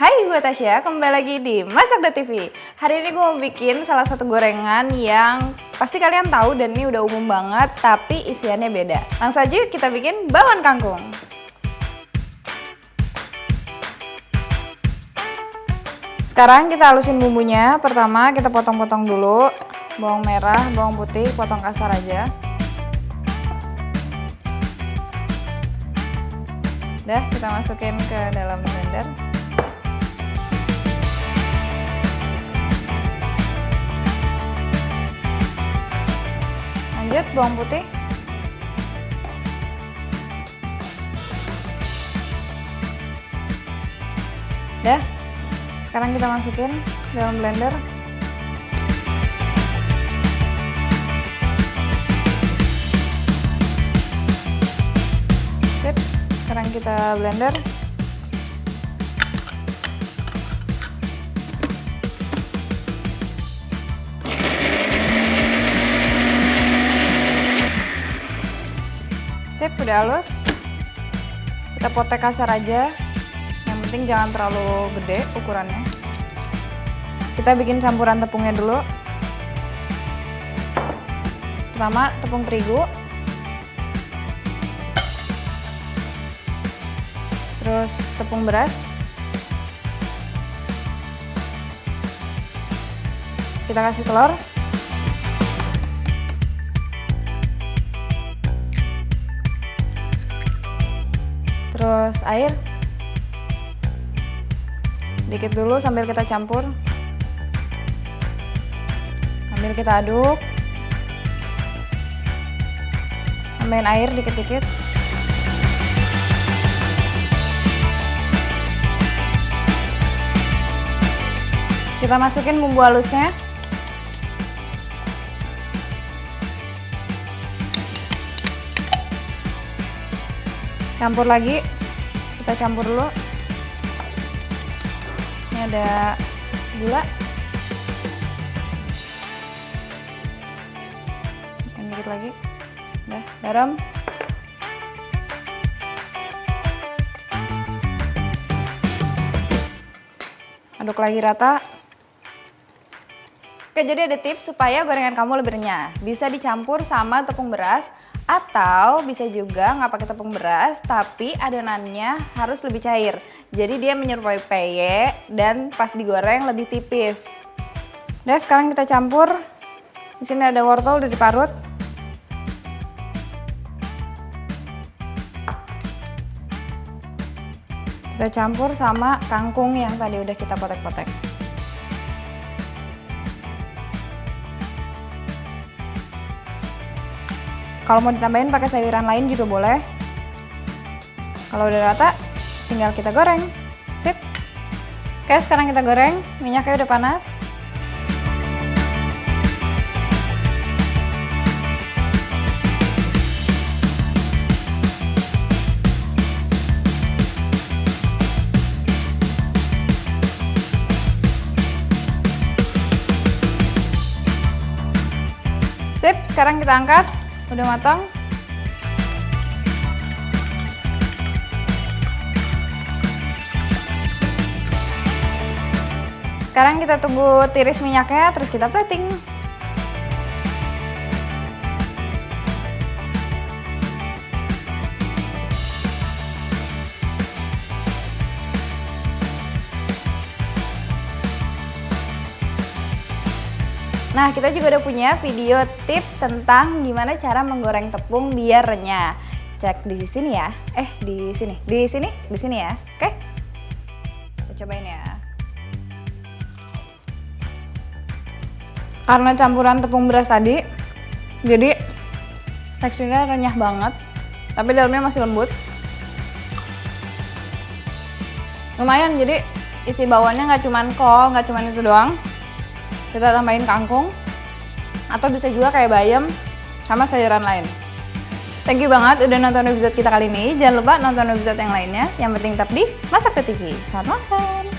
Hai, gue Tasya, kembali lagi di Masak.tv. Hari ini gue mau bikin salah satu gorengan yang pasti kalian tahu dan ini udah umum banget, tapi isiannya beda. Langsung aja kita bikin bakwan kangkung. Sekarang kita halusin bumbunya. Pertama kita potong-potong dulu. Bawang merah, bawang putih, potong kasar aja. Udah, kita masukin ke dalam blender. Lanjut bawang putih. Udah. Sekarang kita masukin dalam blender. Sip. Sekarang kita blender. Sip, udah halus. Kita potek kasar aja. Yang penting jangan terlalu gede ukurannya. Kita bikin campuran tepungnya dulu. Pertama, tepung terigu. Terus tepung beras. Kita kasih telur. Terus air. Dikit dulu sambil kita campur. Sambil kita aduk. Tambahin air dikit-dikit. Kita masukin bumbu halusnya. Campur lagi, kita campur dulu. Ini ada gula. Ini dikit lagi. Udah, garam. Aduk lagi rata. Oke, jadi ada tips supaya gorengan kamu lebih renyah. Bisa dicampur sama tepung beras. Atau bisa juga nggak pakai tepung beras, tapi adonannya harus lebih cair. Jadi dia menyerupai peye dan pas digoreng lebih tipis. Udah, sekarang kita campur. Di sini ada wortel udah diparut. Kita campur sama kangkung yang tadi udah kita potek-potek. Kalau mau ditambahin pakai sayuran lain juga boleh. Kalau udah rata, tinggal kita goreng. Sip. Oke, sekarang kita goreng. Minyaknya udah panas. Sip, sekarang kita angkat. Udah matang. Sekarang kita tunggu tiris minyaknya, terus kita plating. Nah, kita juga udah punya video tips tentang gimana cara menggoreng tepung biar renyah. Cek di sini ya. Di sini ya. Oke? Kita cobain ya. Karena campuran tepung beras tadi, jadi teksturnya renyah banget, tapi dalamnya masih lembut. Lumayan, jadi isi bawahnya nggak cuman kol, nggak cuman itu doang. Kita tambahin kangkung, atau bisa juga kayak bayam sama sayuran lain. Thank you banget udah nonton episode kita kali ini. Jangan lupa nonton episode yang lainnya. Yang penting tetap di Masak.tv. Selamat makan!